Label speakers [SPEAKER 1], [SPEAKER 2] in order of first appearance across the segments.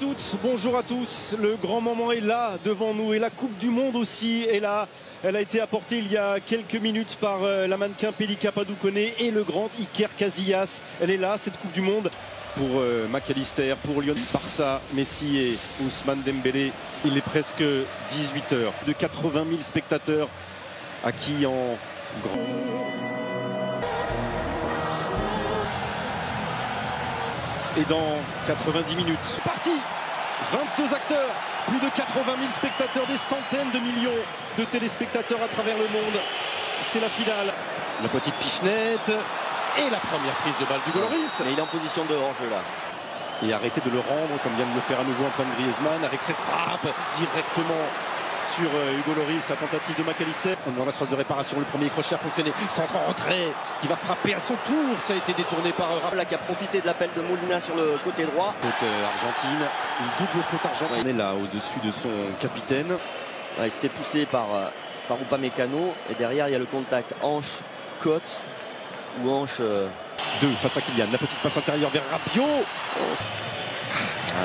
[SPEAKER 1] toutes, bonjour à tous. Le grand moment est là devant nous et la Coupe du Monde aussi est là. Elle a été apportée il y a quelques minutes par la mannequin Pelika Padoukoné et le grand Iker Casillas. Elle est là, cette Coupe du Monde. Pour McAllister, pour Lyon, Barça, Messi et Ousmane Dembélé. Il est presque 18h. De 80 000 spectateurs acquis en grand. Et dans 90 minutes, parti 22 acteurs, plus de 80 000 spectateurs, des centaines de millions de téléspectateurs à travers le monde. C'est la finale. La petite pichenette et la première prise de balle d'Hugo Lloris.
[SPEAKER 2] Mais il est en position de hors-jeu là.
[SPEAKER 1] Et arrêtez de le rendre, comme vient de le faire à nouveau Antoine Griezmann, avec cette frappe directement sur Hugo Lloris, la tentative de McAllister. On est dans la phase de réparation, le premier crochet a fonctionné, centre en retrait, qui va frapper à son tour, ça a été détourné par
[SPEAKER 2] Là qui a profité de l'appel de Molina sur le côté droit.
[SPEAKER 1] Faute argentine, une double faute argentine. On est là au-dessus de son capitaine.
[SPEAKER 2] Ouais, il s'était poussé par Upamecano et derrière il y a le contact hanche-côte ou hanche...
[SPEAKER 1] Deux face à Kylian, la petite passe intérieure vers Rabiot.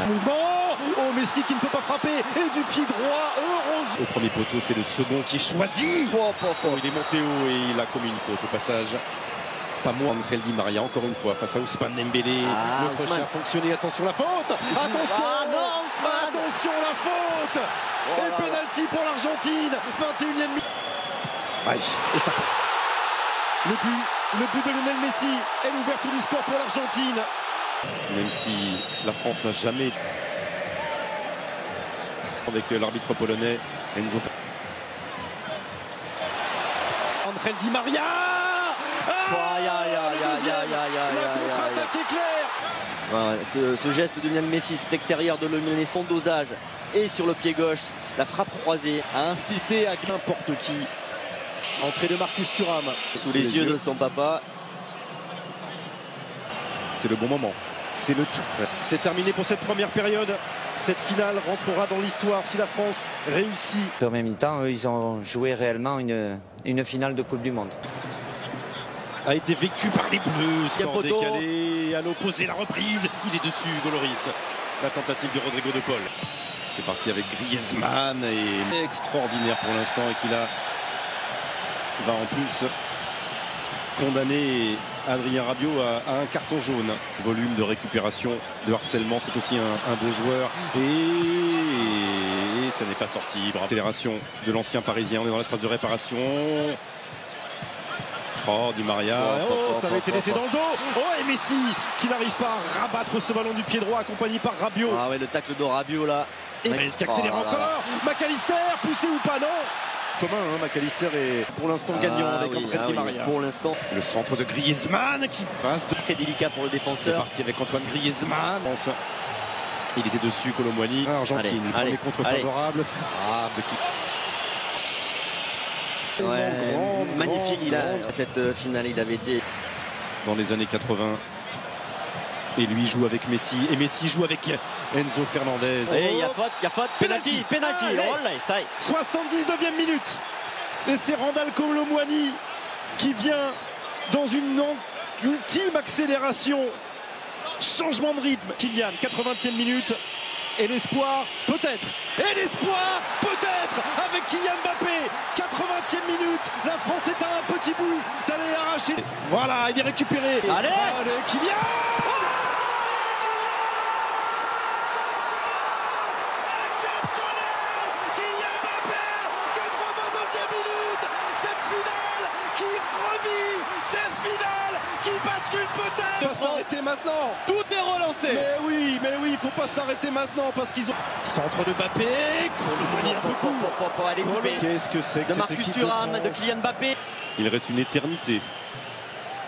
[SPEAKER 1] Mouvement. Oh, Messi qui ne peut pas frapper et du pied droit, heureusement. Au premier poteau, c'est le second qui est choisi. Oh, il est monté haut et il a commis une faute au passage. Pas moins Angel Di Maria, encore une fois, face à Ousmane Dembélé. Le crochet a fonctionné, attention la faute. Attention, attention la faute. Et penalty pour l'Argentine, 21e minute. Aïe, et ça passe. Le but de Lionel Messi est l'ouverture du score pour l'Argentine. Même si la France n'a jamais, avec l'arbitre polonais, Enzo. Angel Di Maria. La contre-attaque est claire.
[SPEAKER 2] Ce geste de Lionel Messi, cet extérieur de Lionel Messi, son dosage et sur le pied gauche, la frappe croisée,
[SPEAKER 1] a insisté à n'importe qui. Entrée de Marcus Thuram.
[SPEAKER 2] Sous les yeux de son papa.
[SPEAKER 1] C'est le bon moment. C'est le trait. C'est terminé pour cette première période. Cette finale rentrera dans l'histoire si la France réussit.
[SPEAKER 3] En même temps, eux, ils ont joué réellement une finale de Coupe du Monde.
[SPEAKER 1] A été vécu par les Bleus. Sans décalé. À l'opposé, la reprise. Il est dessus, Hugo Lloris. La tentative de Rodrigo de Paul. C'est parti avec Griezmann. Et extraordinaire pour l'instant. Et qu'il va en plus condamner Adrien Rabiot à un carton jaune. Volume de récupération, de harcèlement, c'est aussi un beau joueur. Et ça n'est pas sorti. Accélération de l'ancien Parisien, on est dans la phase de réparation. Oh, Di Maria, ça avait été laissé dans le dos. Oh, et Messi qui n'arrive pas à rabattre ce ballon du pied droit accompagné par Rabiot.
[SPEAKER 2] Ah ouais, le tacle de Rabiot là.
[SPEAKER 1] Et qui accélère encore. McAllister, poussé ou pas, non. Commun, McAllister est pour l'instant gagnant avec Angel Di Maria.
[SPEAKER 2] Pour l'instant.
[SPEAKER 1] Le centre de Griezmann qui passe de
[SPEAKER 2] très délicat pour le défenseur.
[SPEAKER 1] C'est parti avec Antoine Griezmann. Il était dessus, Kolo Muani. Argentine, premier contre favorable.
[SPEAKER 2] Magnifique, cette finale, il avait été
[SPEAKER 1] dans les années 80. Et lui joue avec Messi. Et Messi joue avec Enzo Fernandez.
[SPEAKER 2] Et il y a faute, penalty.
[SPEAKER 1] 79e minute. Et c'est Randal Kolo Muani qui vient dans une ultime accélération. Changement de rythme. Kylian, 80e minute. Et l'espoir, peut-être. Et l'espoir, peut-être, avec Kylian Mbappé. 80e minute. La France est à un petit bout d'aller arracher. Voilà, il est récupéré.
[SPEAKER 2] Allez,
[SPEAKER 1] Kylian. S'arrêter maintenant.
[SPEAKER 2] Tout est relancé.
[SPEAKER 1] Mais oui, il faut pas s'arrêter maintenant parce qu'ils ont centre de Mbappé. Kolo Muani un peu court. Qu'est-ce que c'est que
[SPEAKER 2] de Marcus Thuram, de Kylian Mbappé.
[SPEAKER 1] Il reste une éternité.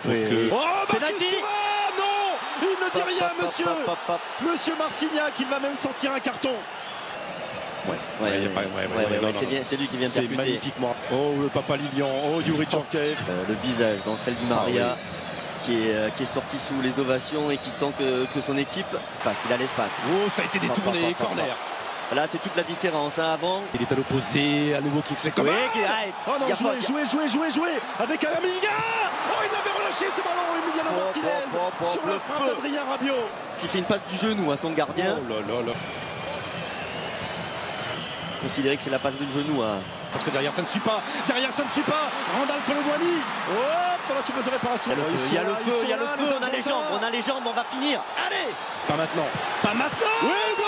[SPEAKER 1] Pour que... Oh, Marcus Thuram, non, il ne dit rien, monsieur. Monsieur Marcignac, il va même sortir un carton.
[SPEAKER 2] C'est lui qui vient de percuter.
[SPEAKER 1] C'est magnifiquement. Oh, le papa Lilian. Oh, Youri Djorkaeff.
[SPEAKER 2] Le visage d'Angel Di Maria. Qui est sorti sous les ovations et qui sent que son équipe passe, qu'il a l'espace.
[SPEAKER 1] Oh, ça a été détourné, corner.
[SPEAKER 2] Là, c'est toute la différence. Avant,
[SPEAKER 1] il est à l'opposé, à nouveau Kingsley Coman. Oh non, jouez avec Amavinga. Oh, il l'avait relâché ce ballon, Emiliano Martinez, sur le feu d'Adrien Rabiot.
[SPEAKER 2] Qui fait une passe du genou à son gardien.
[SPEAKER 1] Oh là là là.
[SPEAKER 2] considérer que c'est la passe de genou. Hein.
[SPEAKER 1] Parce que derrière ça ne suit pas. Derrière ça ne suit pas. Randal Kolo Muani. Hop, dans la surface de réparation.
[SPEAKER 2] Il y a le feu, il y a le feu. On a les jambes, on va finir. Allez.
[SPEAKER 1] Pas maintenant. Pas maintenant. Hugo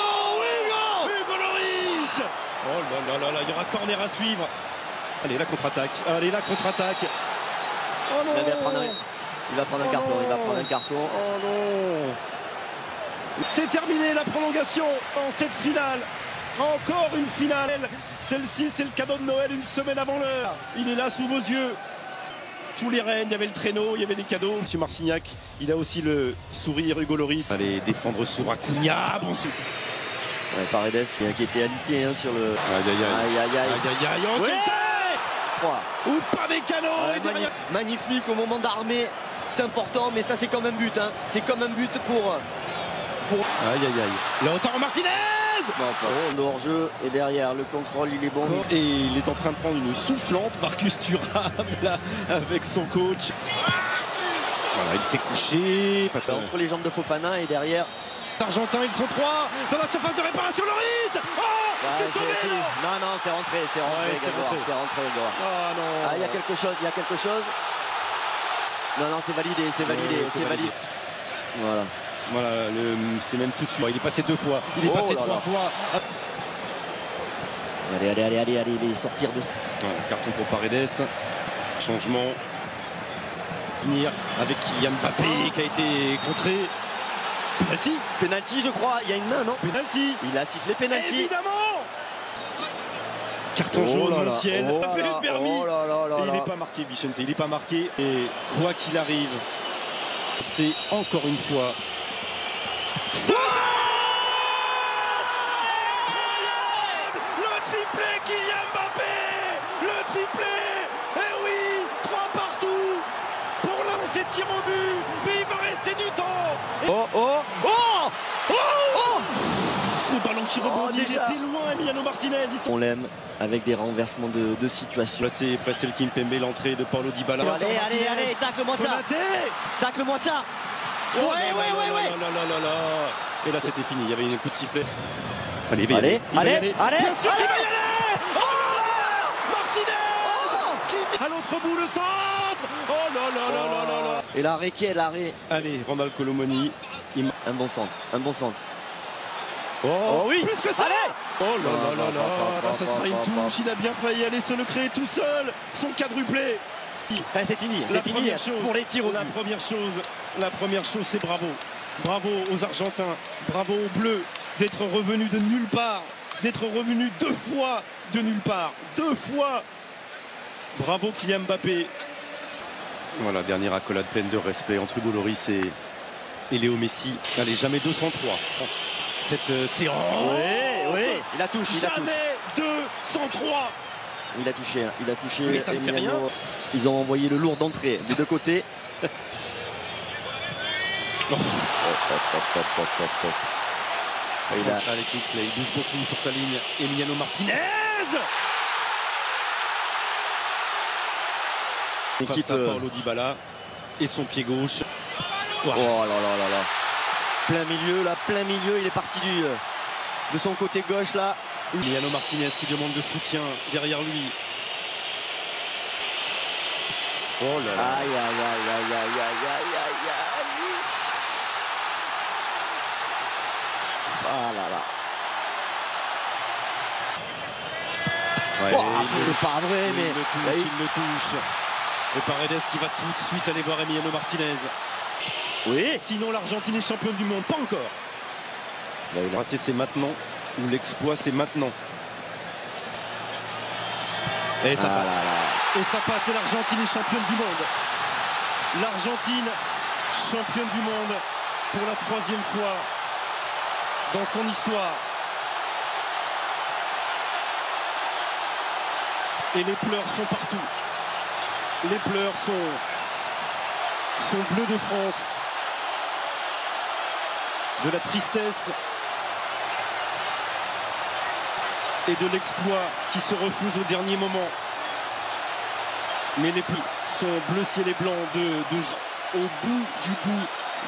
[SPEAKER 1] Lloris. Oh là là là là, il y aura corner à suivre. Allez, la contre-attaque. Allez, la contre-attaque. Oh non.
[SPEAKER 2] Il va prendre un carton, il va prendre un carton.
[SPEAKER 1] Oh non. C'est terminé la prolongation en cette finale. Encore une finale. Celle-ci, c'est le cadeau de Noël une semaine avant l'heure. Il est là sous vos yeux. Tous les rênes, il y avait le traîneau, il y avait les cadeaux. Monsieur Marcignac, il a aussi le sourire. Hugo Lloris. Allez, défendre sur Acuna. Bon,
[SPEAKER 2] ouais, Paredes qui était alité hein, sur le.
[SPEAKER 1] Aïe. Oh, quelle tête. Ou pas Mécano.
[SPEAKER 2] Magnifique au moment d'armer. C'est important, mais ça c'est comme un but. Hein. C'est comme un but pour.
[SPEAKER 1] Aïe. Lautaro Martinez.
[SPEAKER 2] Bon, hors-jeu et derrière le contrôle il est bon.
[SPEAKER 1] Et il est en train de prendre une soufflante. Marcus Thuram là avec son coach. Voilà, il s'est couché.
[SPEAKER 2] Entre les jambes de Fofana et derrière.
[SPEAKER 1] Argentin, ils sont trois dans la surface de réparation. Lloris. Oh, c'est sauvé.
[SPEAKER 2] Non, c'est rentré. C'est rentré.
[SPEAKER 1] Oh non.
[SPEAKER 2] Ah, il y a quelque chose. Non, c'est validé.
[SPEAKER 1] Voilà, c'est même tout de suite. Il est passé 2 fois. Il est passé 3 fois.
[SPEAKER 2] Allez, sortir de ça.
[SPEAKER 1] Voilà, carton pour Paredes. Changement. Finir avec Kylian Mbappé qui a été contré.
[SPEAKER 2] Penalty, je crois. Il y a une main, non?
[SPEAKER 1] Penalty.
[SPEAKER 2] Il a sifflé penalty.
[SPEAKER 1] Évidemment. Carton jaune, Montiel a fait le permis. Il n'est pas marqué, Vicente. Il n'est pas marqué. Et quoi qu'il arrive, c'est encore une fois. Incroyable! Le triplé Kylian Mbappé! Le triplé! Eh oui! 3 partout! Pour lancer tir au but! Mais il va rester du temps! Ce ballon qui rebondit, il était loin, Emiliano Martinez.
[SPEAKER 2] On l'aime avec des renversements de situation.
[SPEAKER 1] Là c'est Prestel Kimpembe, l'entrée de Paulo Dybala.
[SPEAKER 2] Allez, tacle-moi ça! Tacle-moi ça! Ouais.
[SPEAKER 1] Et là c'était fini, il y avait un coup de sifflet. Allez.
[SPEAKER 2] Bien sûr
[SPEAKER 1] qu'il va y aller. Oh Martinez à l'autre bout, le centre. Oh là.
[SPEAKER 2] Et l'arrêt qui est l'arrêt.
[SPEAKER 1] Allez, Randal Kolo Muani.
[SPEAKER 2] Un bon centre.
[SPEAKER 1] Oh oui,
[SPEAKER 2] plus que ça.
[SPEAKER 1] Allez. Oh là, ça sera une touche. Il a bien failli aller se le créer tout seul. Son quadruplé.
[SPEAKER 2] Enfin, c'est fini pour les tirs au but.
[SPEAKER 1] La première chose, c'est bravo aux Argentins, bravo aux Bleus d'être revenus de nulle part, d'être revenus 2 fois de nulle part, 2 fois. Bravo Kylian Mbappé. Voilà, dernière accolade pleine de respect entre Hugo Lloris et Léo Messi. Allez, jamais 203. Cette séance.
[SPEAKER 2] Oui, il a touché.
[SPEAKER 1] Jamais 203.
[SPEAKER 2] Il a touché.
[SPEAKER 1] Mais ça ne fait rien.
[SPEAKER 2] Ils ont envoyé le lourd d'entrée des 2 côtés.
[SPEAKER 1] Allez, Kingsley, il bouge beaucoup sur sa ligne. Emiliano Martinez. Face à Paulo Dybala et son pied gauche.
[SPEAKER 2] Oh là. Plein milieu, il est parti de son côté gauche là.
[SPEAKER 1] Emiliano Martinez qui demande de soutien derrière lui. Oh là là.
[SPEAKER 2] Aïe. Ah là là.
[SPEAKER 1] Ouais,
[SPEAKER 2] c'est pas vrai, mais
[SPEAKER 1] il le touche. Et Paredes qui va tout de suite aller voir Emiliano Martinez.
[SPEAKER 2] Oui.
[SPEAKER 1] Sinon l'Argentine est championne du monde, pas encore. Le raté c'est maintenant, ou l'exploit c'est maintenant. Et ça passe. Et ça passe et l'Argentine est championne du monde. L'Argentine championne du monde pour la 3e fois dans son histoire. Et les pleurs sont partout. Les pleurs sont bleus de France. De la tristesse et de l'exploit qui se refuse au dernier moment. Mais les plis sont bleu ciel et blanc au bout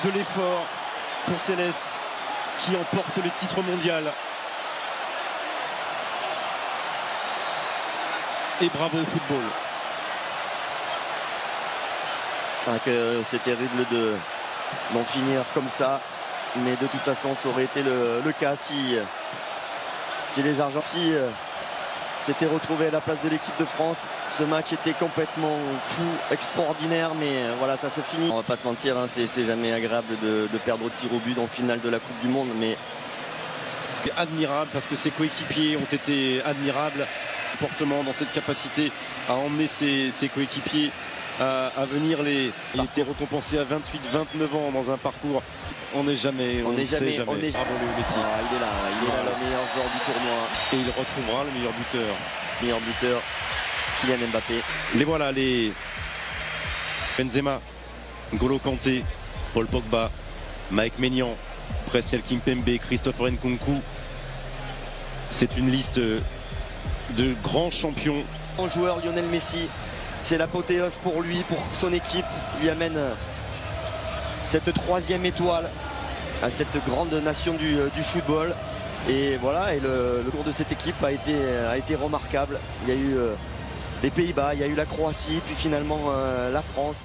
[SPEAKER 1] de l'effort pour Céleste qui emporte le titre mondial. Et bravo au football.
[SPEAKER 2] C'est terrible d'en finir comme ça. Mais de toute façon, ça aurait été le cas si les Argentins s'étaient retrouvés à la place de l'équipe de France. Ce match était complètement fou, extraordinaire, mais voilà, ça se finit. On va pas se mentir, hein, c'est jamais agréable de perdre au tir au but en finale de la Coupe du Monde, mais
[SPEAKER 1] C'est admirable parce que ses coéquipiers ont été admirables. Comportement dans cette capacité à emmener ses coéquipiers à venir il était récompensé à 28-29 ans dans un parcours. On n'est jamais.
[SPEAKER 2] Bravo Léo Messi.
[SPEAKER 1] Il est là,
[SPEAKER 2] le meilleur joueur du tournoi.
[SPEAKER 1] Et il retrouvera le meilleur buteur.
[SPEAKER 2] Meilleur buteur, Kylian Mbappé.
[SPEAKER 1] Les voilà, les Benzema, N'Golo Kanté, Paul Pogba, Mike Maignan, Presnel Kimpembe, Christopher Nkunku. C'est une liste de grands champions.
[SPEAKER 2] Mon joueur Lionel Messi, c'est l'apothéose pour lui, pour son équipe. Il lui amène cette 3e étoile à cette grande nation du football. Et voilà, et le cours de cette équipe a été remarquable. Il y a eu les Pays-Bas, il y a eu la Croatie, puis finalement la France.